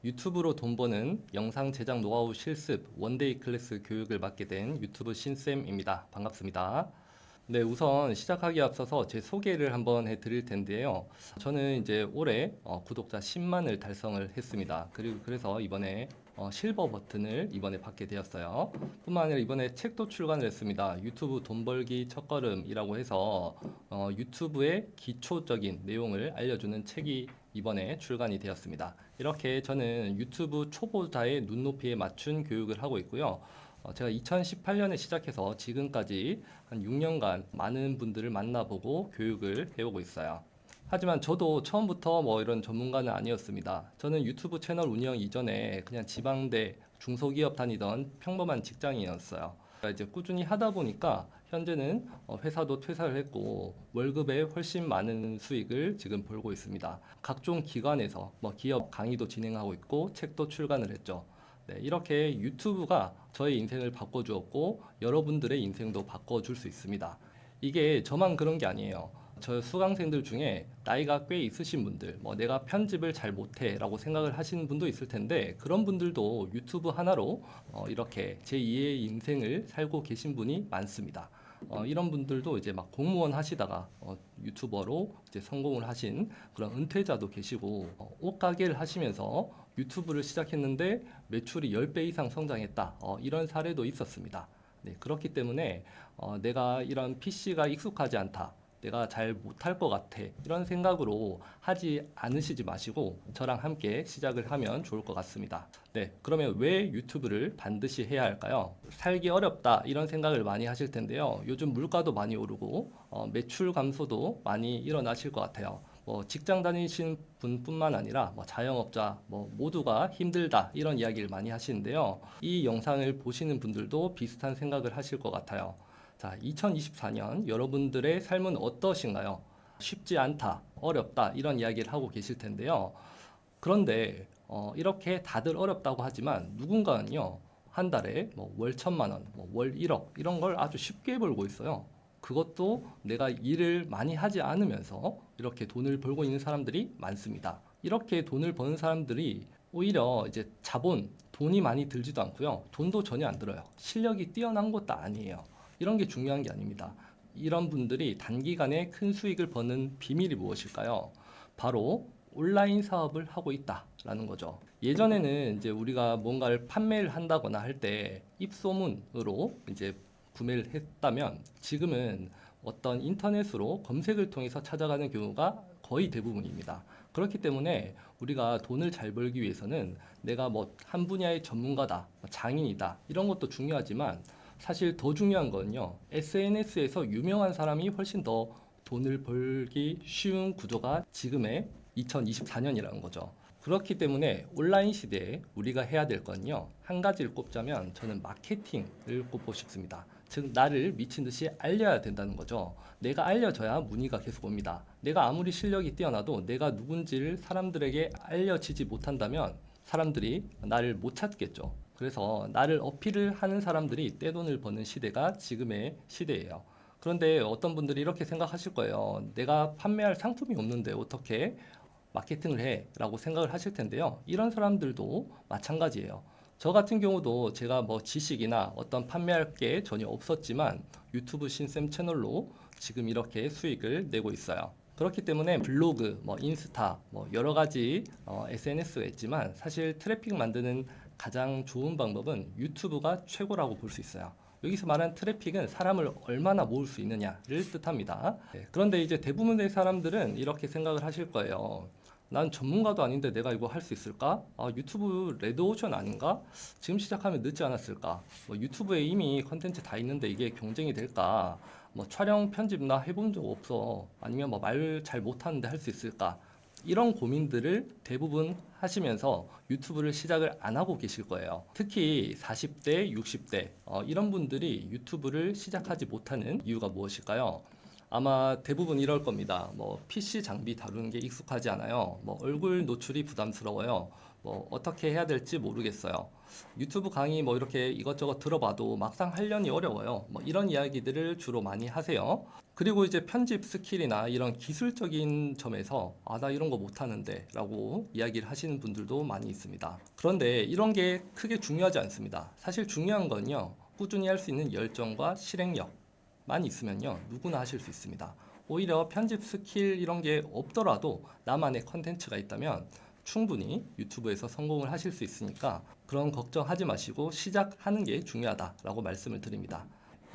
유튜브로 돈 버는 영상 제작 노하우 실습 원데이 클래스 교육을 맡게 된 유튜브 신쌤입니다. 반갑습니다. 네, 우선 시작하기에 앞서서 제 소개를 한번 해드릴 텐데요. 저는 이제 올해 구독자 10만을 달성을 했습니다. 그리고 그래서 이번에 실버 버튼을 이번에 받게 되었어요. 뿐만 아니라 이번에 책도 출간을 했습니다. 유튜브 돈 벌기 첫걸음이라고 해서 유튜브의 기초적인 내용을 알려주는 책이 이번에 출간이 되었습니다. 이렇게 저는 유튜브 초보자의 눈높이에 맞춘 교육을 하고 있고요. 제가 2018년에 시작해서 지금까지 한 6년간 많은 분들을 만나보고 교육을 해오고 있어요. 하지만 저도 처음부터 뭐 이런 전문가는 아니었습니다. 저는 유튜브 채널 운영 이전에 그냥 지방대 중소기업 다니던 평범한 직장인이었어요. 이제 꾸준히 하다 보니까 현재는 회사도 퇴사를 했고 월급에 훨씬 많은 수익을 지금 벌고 있습니다. 각종 기관에서 뭐 기업 강의도 진행하고 있고 책도 출간을 했죠. 네, 이렇게 유튜브가 저의 인생을 바꿔주었고 여러분들의 인생도 바꿔줄 수 있습니다. 이게 저만 그런 게 아니에요. 저 수강생들 중에 나이가 꽤 있으신 분들, 뭐 내가 편집을 잘 못해 라고 생각을 하시는 분도 있을 텐데 그런 분들도 유튜브 하나로 이렇게 제2의 인생을 살고 계신 분이 많습니다. 이런 분들도 이제 막 공무원 하시다가 유튜버로 이제 성공을 하신 그런 은퇴자도 계시고 옷가게를 하시면서 유튜브를 시작했는데 매출이 10배 이상 성장했다. 이런 사례도 있었습니다. 네, 그렇기 때문에 내가 이런 PC가 익숙하지 않다. 내가 잘 못할 것 같아. 이런 생각으로 하지 않으시지 마시고 저랑 함께 시작을 하면 좋을 것 같습니다. 네, 그러면 왜 유튜브를 반드시 해야 할까요? 살기 어렵다 이런 생각을 많이 하실 텐데요. 요즘 물가도 많이 오르고 매출 감소도 많이 일어나실 것 같아요. 뭐 직장 다니신 분뿐만 아니라 뭐 자영업자 뭐 모두가 힘들다 이런 이야기를 많이 하시는데요. 이 영상을 보시는 분들도 비슷한 생각을 하실 것 같아요. 자, 2024년 여러분들의 삶은 어떠신가요? 쉽지 않다, 어렵다 이런 이야기를 하고 계실 텐데요. 그런데 이렇게 다들 어렵다고 하지만 누군가는요 한 달에 뭐 월 1,000만 원, 월 1억 이런 걸 아주 쉽게 벌고 있어요. 그것도 내가 일을 많이 하지 않으면서 이렇게 돈을 벌고 있는 사람들이 많습니다. 이렇게 돈을 버는 사람들이 오히려 이제 자본, 돈이 많이 들지도 않고요. 돈도 전혀 안 들어요. 실력이 뛰어난 것도 아니에요. 이런 게 중요한 게 아닙니다. 이런 분들이 단기간에 큰 수익을 버는 비밀이 무엇일까요? 바로 온라인 사업을 하고 있다라는 거죠. 예전에는 이제 우리가 뭔가를 판매를 한다거나 할 때 입소문으로 이제 구매를 했다면 지금은 어떤 인터넷으로 검색을 통해서 찾아가는 경우가 거의 대부분입니다. 그렇기 때문에 우리가 돈을 잘 벌기 위해서는 내가 뭐 한 분야의 전문가다, 장인이다 이런 것도 중요하지만 사실 더 중요한 건요. SNS에서 유명한 사람이 훨씬 더 돈을 벌기 쉬운 구조가 지금의 2024년이라는 거죠. 그렇기 때문에 온라인 시대에 우리가 해야 될 건요. 한 가지를 꼽자면 저는 마케팅을 꼽고 싶습니다. 즉 나를 미친 듯이 알려야 된다는 거죠. 내가 알려져야 문의가 계속 옵니다. 내가 아무리 실력이 뛰어나도 내가 누군지를 사람들에게 알려지지 못한다면 사람들이 나를 못 찾겠죠. 그래서 나를 어필을 하는 사람들이 떼돈을 버는 시대가 지금의 시대예요. 그런데 어떤 분들이 이렇게 생각하실 거예요. 내가 판매할 상품이 없는데 어떻게 마케팅을 해? 라고 생각을 하실 텐데요. 이런 사람들도 마찬가지예요. 저 같은 경우도 제가 뭐 지식이나 어떤 판매할 게 전혀 없었지만 유튜브 신쌤 채널로 지금 이렇게 수익을 내고 있어요. 그렇기 때문에 블로그, 뭐 인스타, 뭐 여러 가지 SNS가 있지만 사실 트래픽 만드는 가장 좋은 방법은 유튜브가 최고라고 볼 수 있어요. 여기서 말하는 트래픽은 사람을 얼마나 모을 수 있느냐를 뜻합니다. 네, 그런데 이제 대부분의 사람들은 이렇게 생각을 하실 거예요. 난 전문가도 아닌데 내가 이거 할 수 있을까? 유튜브 레드오션 아닌가? 지금 시작하면 늦지 않았을까? 뭐 유튜브에 이미 컨텐츠 다 있는데 이게 경쟁이 될까? 뭐 촬영 편집 나 해본 적 없어. 아니면 뭐 말 잘 못하는데 할 수 있을까? 이런 고민들을 대부분 하시면서 유튜브를 시작을 안 하고 계실 거예요. 특히 40대, 60대 이런 분들이 유튜브를 시작하지 못하는 이유가 무엇일까요? 아마 대부분 이럴 겁니다. 뭐 PC 장비 다루는 게 익숙하지 않아요. 뭐 얼굴 노출이 부담스러워요. 뭐 어떻게 해야 될지 모르겠어요. 유튜브 강의 뭐 이렇게 이것저것 들어봐도 막상 하려니 어려워요. 뭐 이런 이야기들을 주로 많이 하세요. 그리고 이제 편집 스킬이나 이런 기술적인 점에서 나 이런 거 못하는데 라고 이야기를 하시는 분들도 많이 있습니다. 그런데 이런 게 크게 중요하지 않습니다. 사실 중요한 건요, 꾸준히 할 수 있는 열정과 실행력만 있으면요, 누구나 하실 수 있습니다. 오히려 편집 스킬 이런 게 없더라도 나만의 컨텐츠가 있다면 충분히 유튜브에서 성공을 하실 수 있으니까 그런 걱정하지 마시고 시작하는 게 중요하다라고 말씀을 드립니다.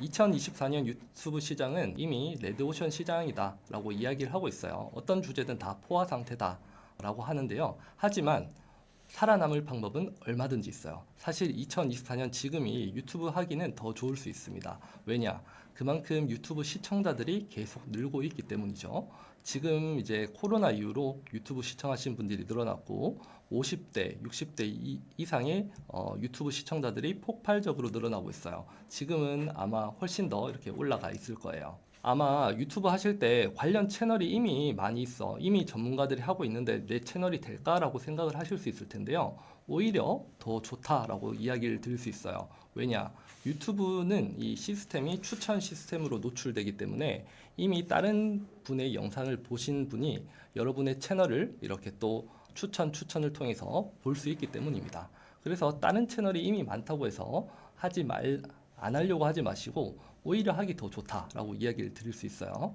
2024년 유튜브 시장은 이미 레드오션 시장이다 라고 이야기를 하고 있어요. 어떤 주제든 다 포화 상태다 라고 하는데요. 하지만 살아남을 방법은 얼마든지 있어요. 사실 2024년 지금이 유튜브 하기는 더 좋을 수 있습니다. 왜냐? 그만큼 유튜브 시청자들이 계속 늘고 있기 때문이죠. 지금 이제 코로나 이후로 유튜브 시청하시는 분들이 늘어났고 50대, 60대 이상의 유튜브 시청자들이 폭발적으로 늘어나고 있어요. 지금은 아마 훨씬 더 이렇게 올라가 있을 거예요. 아마 유튜브 하실 때 관련 채널이 이미 많이 있어. 이미 전문가들이 하고 있는데 내 채널이 될까라고 생각을 하실 수 있을 텐데요. 오히려 더 좋다라고 이야기를 드릴 수 있어요. 왜냐? 유튜브는 이 시스템이 추천 시스템으로 노출되기 때문에 이미 다른 분의 영상을 보신 분이 여러분의 채널을 이렇게 또 추천을 통해서 볼 수 있기 때문입니다. 그래서 다른 채널이 이미 많다고 해서 안 하려고 하지 마시고 오히려 하기 더 좋다라고 이야기를 드릴 수 있어요.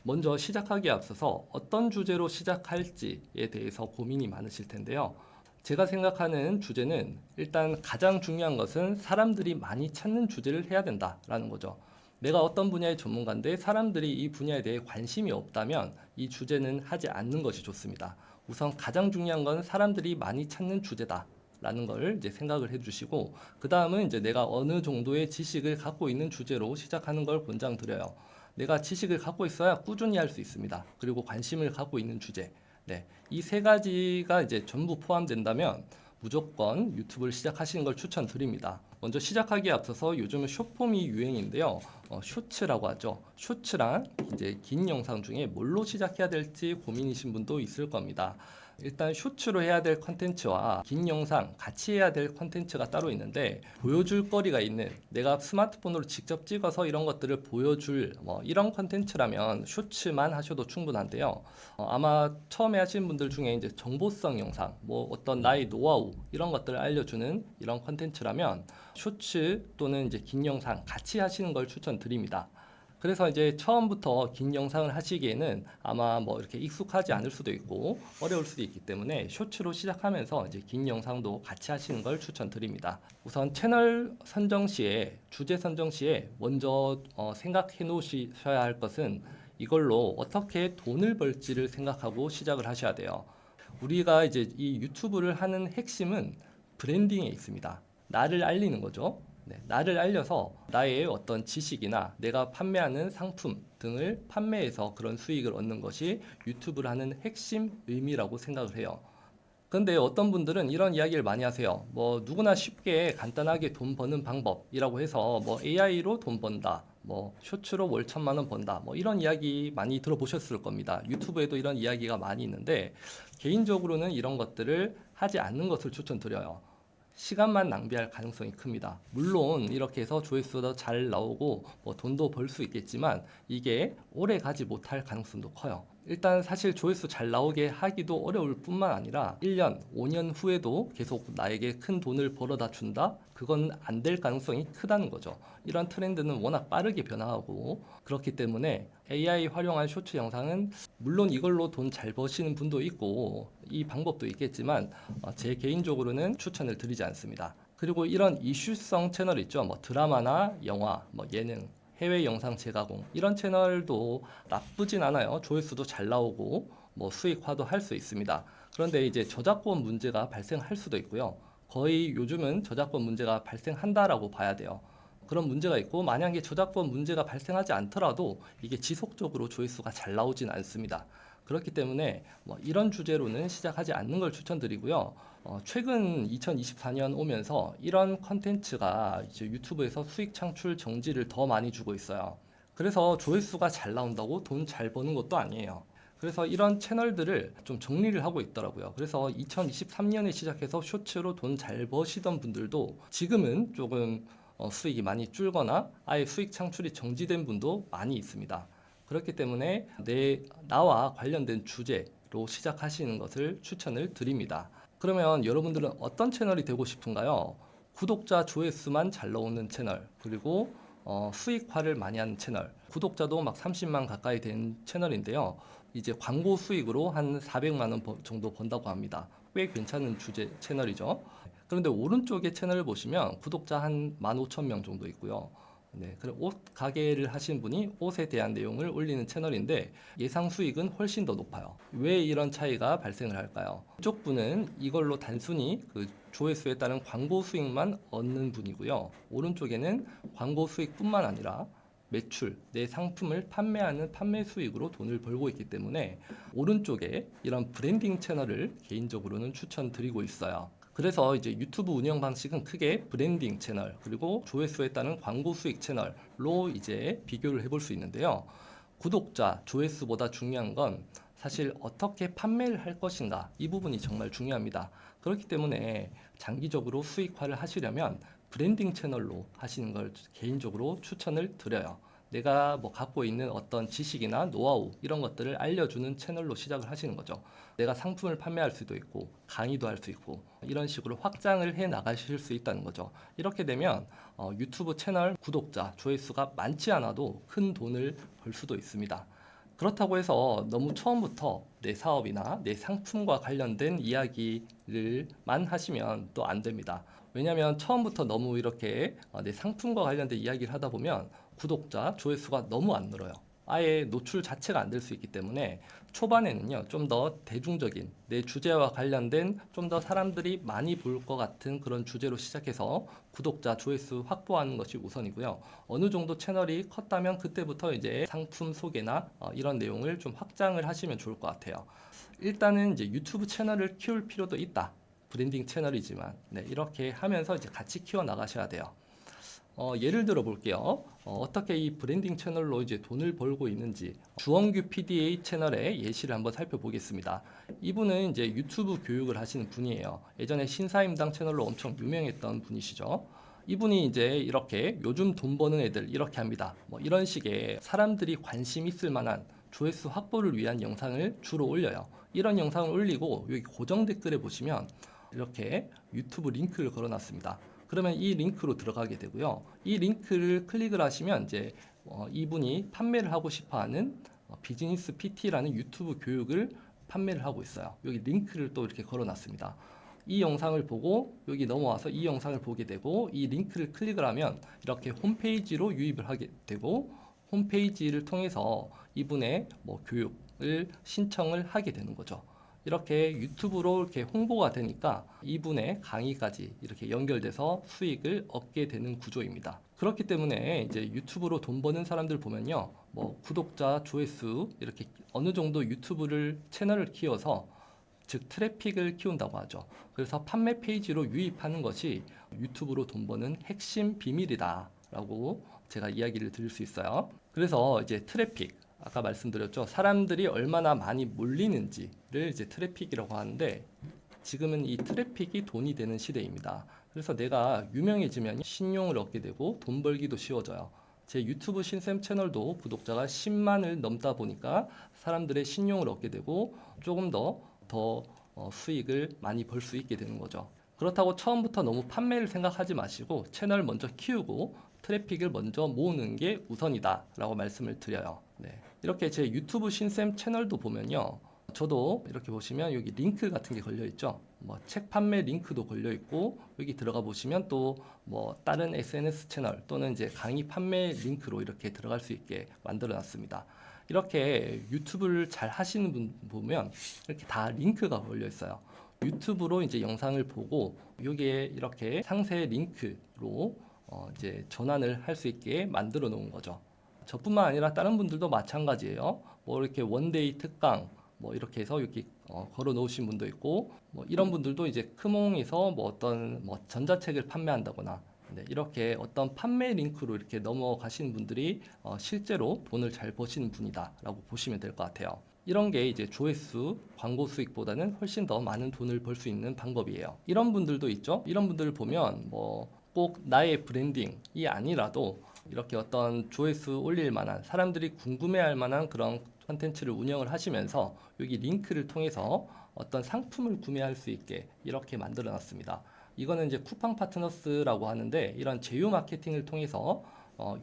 먼저 시작하기에 앞서서 어떤 주제로 시작할지에 대해서 고민이 많으실 텐데요. 제가 생각하는 주제는 일단 가장 중요한 것은 사람들이 많이 찾는 주제를 해야 된다라는 거죠. 내가 어떤 분야의 전문가인데 사람들이 이 분야에 대해 관심이 없다면 이 주제는 하지 않는 것이 좋습니다. 우선 가장 중요한 건 사람들이 많이 찾는 주제다. 라는 걸 이제 생각을 해주시고, 그 다음은 이제 내가 어느 정도의 지식을 갖고 있는 주제로 시작하는 걸 권장드려요. 내가 지식을 갖고 있어야 꾸준히 할 수 있습니다. 그리고 관심을 갖고 있는 주제. 네, 이 세 가지가 이제 전부 포함된다면 무조건 유튜브를 시작하시는 걸 추천드립니다. 먼저 시작하기에 앞서서 요즘은 숏폼이 유행인데요. 쇼츠라고 하죠. 쇼츠랑 이제 긴 영상 중에 뭘로 시작해야 될지 고민이신 분도 있을 겁니다. 일단 쇼츠로 해야 될 컨텐츠와 긴 영상 같이 해야 될 컨텐츠가 따로 있는데, 보여줄 거리가 있는, 내가 스마트폰으로 직접 찍어서 이런 것들을 보여줄 이런 컨텐츠라면 쇼츠만 하셔도 충분한데요. 아마 처음에 하시는 분들 중에 이제 정보성 영상, 어떤 나의 노하우 이런 것들을 알려주는 이런 컨텐츠라면 쇼츠 또는 이제 긴 영상 같이 하시는 걸 추천드립니다. 그래서 이제 처음부터 긴 영상을 하시기에는 아마 이렇게 익숙하지 않을 수도 있고 어려울 수도 있기 때문에 쇼츠로 시작하면서 이제 긴 영상도 같이 하시는 걸 추천드립니다. 우선 채널 선정 시에, 주제 선정 시에 먼저 생각해 놓으셔야 할 것은 이걸로 어떻게 돈을 벌지를 생각하고 시작을 하셔야 돼요. 우리가 이제 이 유튜브를 하는 핵심은 브랜딩에 있습니다. 나를 알리는 거죠. 네, 나를 알려서 나의 어떤 지식이나 내가 판매하는 상품 등을 판매해서 그런 수익을 얻는 것이 유튜브를 하는 핵심 의미라고 생각을 해요. 근데 어떤 분들은 이런 이야기를 많이 하세요. 누구나 쉽게 간단하게 돈 버는 방법이라고 해서 AI로 돈 번다, 쇼츠로 월 1,000만 원 번다, 이런 이야기 많이 들어보셨을 겁니다. 유튜브에도 이런 이야기가 많이 있는데 개인적으로는 이런 것들을 하지 않는 것을 추천드려요. 시간만 낭비할 가능성이 큽니다. 물론 이렇게 해서 조회수도 잘 나오고 돈도 벌 수 있겠지만 이게 오래 가지 못할 가능성도 커요. 일단 사실 조회수 잘 나오게 하기도 어려울 뿐만 아니라 1년, 5년 후에도 계속 나에게 큰 돈을 벌어다 준다? 그건 안 될 가능성이 크다는 거죠. 이런 트렌드는 워낙 빠르게 변화하고 그렇기 때문에 AI 활용한 쇼츠 영상은 물론 이걸로 돈 잘 버시는 분도 있고 이 방법도 있겠지만 제 개인적으로는 추천을 드리지 않습니다. 그리고 이런 이슈성 채널 있죠. 드라마나 영화, 예능, 해외 영상 재가공 이런 채널도 나쁘진 않아요. 조회수도 잘 나오고 수익화도 할 수 있습니다. 그런데 이제 저작권 문제가 발생할 수도 있고요. 거의 요즘은 저작권 문제가 발생한다라고 봐야 돼요. 그런 문제가 있고 만약에 저작권 문제가 발생하지 않더라도 이게 지속적으로 조회수가 잘 나오진 않습니다. 그렇기 때문에 이런 주제로는 시작하지 않는 걸 추천드리고요. 최근 2024년 오면서 이런 컨텐츠가 이제 유튜브에서 수익 창출 정지를 더 많이 주고 있어요. 그래서 조회수가 잘 나온다고 돈 잘 버는 것도 아니에요. 그래서 이런 채널들을 좀 정리를 하고 있더라고요. 그래서 2023년에 시작해서 쇼츠로 돈 잘 버시던 분들도 지금은 조금 수익이 많이 줄거나 아예 수익 창출이 정지된 분도 많이 있습니다. 그렇기 때문에 나와 관련된 주제로 시작하시는 것을 추천을 드립니다. 그러면 여러분들은 어떤 채널이 되고 싶은가요? 구독자 조회수만 잘 나오는 채널, 그리고 수익화를 많이 하는 채널, 구독자도 막 30만 가까이 된 채널인데요. 이제 광고 수익으로 한 400만 원 정도 번다고 합니다. 꽤 괜찮은 주제 채널이죠. 그런데 오른쪽에 채널을 보시면 구독자 한 15,000명 정도 있고요. 네, 그리고 옷 가게를 하신 분이 옷에 대한 내용을 올리는 채널인데 예상 수익은 훨씬 더 높아요. 왜 이런 차이가 발생을 할까요? 이쪽 분은 이걸로 단순히 그 조회수에 따른 광고 수익만 얻는 분이고요. 오른쪽에는 광고 수익뿐만 아니라 매출, 내 상품을 판매하는 판매 수익으로 돈을 벌고 있기 때문에 오른쪽에 이런 브랜딩 채널을 개인적으로는 추천드리고 있어요. 그래서 이제 유튜브 운영 방식은 크게 브랜딩 채널 그리고 조회수에 따른 광고 수익 채널로 이제 비교를 해볼 수 있는데요. 구독자, 조회수보다 중요한 건 사실 어떻게 판매를 할 것인가 이 부분이 정말 중요합니다. 그렇기 때문에 장기적으로 수익화를 하시려면 브랜딩 채널로 하시는 걸 개인적으로 추천을 드려요. 내가 뭐 갖고 있는 어떤 지식이나 노하우 이런 것들을 알려주는 채널로 시작을 하시는 거죠. 내가 상품을 판매할 수도 있고 강의도 할 수 있고 이런 식으로 확장을 해 나가실 수 있다는 거죠. 이렇게 되면 유튜브 채널 구독자 조회수가 많지 않아도 큰 돈을 벌 수도 있습니다. 그렇다고 해서 너무 처음부터 내 사업이나 내 상품과 관련된 이야기를만 하시면 또 안 됩니다. 왜냐하면 처음부터 너무 이렇게 내 상품과 관련된 이야기를 하다 보면 구독자, 조회수가 너무 안 늘어요. 아예 노출 자체가 안 될 수 있기 때문에 초반에는요, 좀 더 대중적인 내 주제와 관련된 좀 더 사람들이 많이 볼 것 같은 그런 주제로 시작해서 구독자, 조회수 확보하는 것이 우선이고요. 어느 정도 채널이 컸다면 그때부터 이제 상품 소개나 이런 내용을 좀 확장을 하시면 좋을 것 같아요. 일단은 이제 유튜브 채널을 키울 필요도 있다. 브랜딩 채널이지만 이렇게 하면서 이제 같이 키워 나가셔야 돼요. 예를 들어 볼게요. 어떻게 이 브랜딩 채널로 이제 돈을 벌고 있는지 주원규 PDA 채널의 예시를 한번 살펴보겠습니다. 이분은 이제 유튜브 교육을 하시는 분이에요. 예전에 신사임당 채널로 엄청 유명했던 분이시죠. 이분이 이제 이렇게 요즘 돈 버는 애들 이렇게 합니다. 뭐 이런 식의 사람들이 관심 있을 만한 조회수 확보를 위한 영상을 주로 올려요. 이런 영상을 올리고 여기 고정 댓글에 보시면 이렇게 유튜브 링크를 걸어놨습니다. 그러면 이 링크로 들어가게 되고요. 이 링크를 클릭을 하시면 이제 이분이 판매를 하고 싶어하는 비즈니스 PT라는 유튜브 교육을 판매를 하고 있어요. 여기 링크를 또 이렇게 걸어놨습니다. 이 영상을 보고 여기 넘어와서 이 영상을 보게 되고 이 링크를 클릭을 하면 이렇게 홈페이지로 유입을 하게 되고 홈페이지를 통해서 이분의 뭐 교육을 신청을 하게 되는 거죠. 이렇게 유튜브로 이렇게 홍보가 되니까 이분의 강의까지 이렇게 연결돼서 수익을 얻게 되는 구조입니다. 그렇기 때문에 이제 유튜브로 돈 버는 사람들 보면요, 뭐 구독자, 조회수 이렇게 어느 정도 유튜브를 채널을 키워서 즉 트래픽을 키운다고 하죠. 그래서 판매 페이지로 유입하는 것이 유튜브로 돈 버는 핵심 비밀이다라고 제가 이야기를 드릴 수 있어요. 그래서 이제 트래픽 아까 말씀드렸죠. 사람들이 얼마나 많이 몰리는지를 이제 트래픽이라고 하는데 지금은 이 트래픽이 돈이 되는 시대입니다. 그래서 내가 유명해지면 신용을 얻게 되고 돈 벌기도 쉬워져요. 제 유튜브 신쌤 채널도 구독자가 10만을 넘다 보니까 사람들의 신용을 얻게 되고 조금 더 수익을 많이 벌 수 있게 되는 거죠. 그렇다고 처음부터 너무 판매를 생각하지 마시고 채널 먼저 키우고 트래픽을 먼저 모으는 게 우선이다 라고 말씀을 드려요. 이렇게 제 유튜브 신쌤 채널도 보면요, 저도 이렇게 보시면 여기 링크 같은 게 걸려 있죠. 뭐 책 판매 링크도 걸려 있고 여기 들어가 보시면 또 뭐 다른 SNS 채널 또는 이제 강의 판매 링크로 이렇게 들어갈 수 있게 만들어 놨습니다. 이렇게 유튜브를 잘 하시는 분 보면 이렇게 다 링크가 걸려 있어요. 유튜브로 이제 영상을 보고 여기에 이렇게 상세 링크로 이제 전환을 할 수 있게 만들어 놓은 거죠. 저뿐만 아니라 다른 분들도 마찬가지예요. 뭐 이렇게 원데이 특강 뭐 이렇게 해서 이렇게 걸어 놓으신 분도 있고 뭐 이런 분들도 이제 크몽에서 뭐 어떤 뭐 전자책을 판매한다거나 이렇게 어떤 판매 링크로 이렇게 넘어가시는 분들이 실제로 돈을 잘 버시는 분이다라고 보시면 될 것 같아요. 이런 게 이제 조회수, 광고 수익보다는 훨씬 더 많은 돈을 벌 수 있는 방법이에요. 이런 분들도 있죠. 이런 분들을 보면 뭐 꼭 나의 브랜딩이 아니라도 이렇게 어떤 조회수 올릴 만한, 사람들이 궁금해할 만한 그런 컨텐츠를 운영을 하시면서 여기 링크를 통해서 어떤 상품을 구매할 수 있게 이렇게 만들어 놨습니다. 이거는 이제 쿠팡 파트너스라고 하는데, 이런 제휴 마케팅을 통해서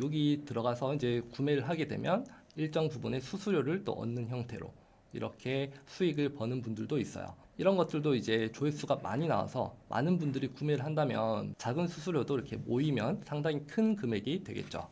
여기 들어가서 이제 구매를 하게 되면 일정 부분의 수수료를 또 얻는 형태로 이렇게 수익을 버는 분들도 있어요. 이런 것들도 이제 조회수가 많이 나와서 많은 분들이 구매를 한다면 작은 수수료도 이렇게 모이면 상당히 큰 금액이 되겠죠.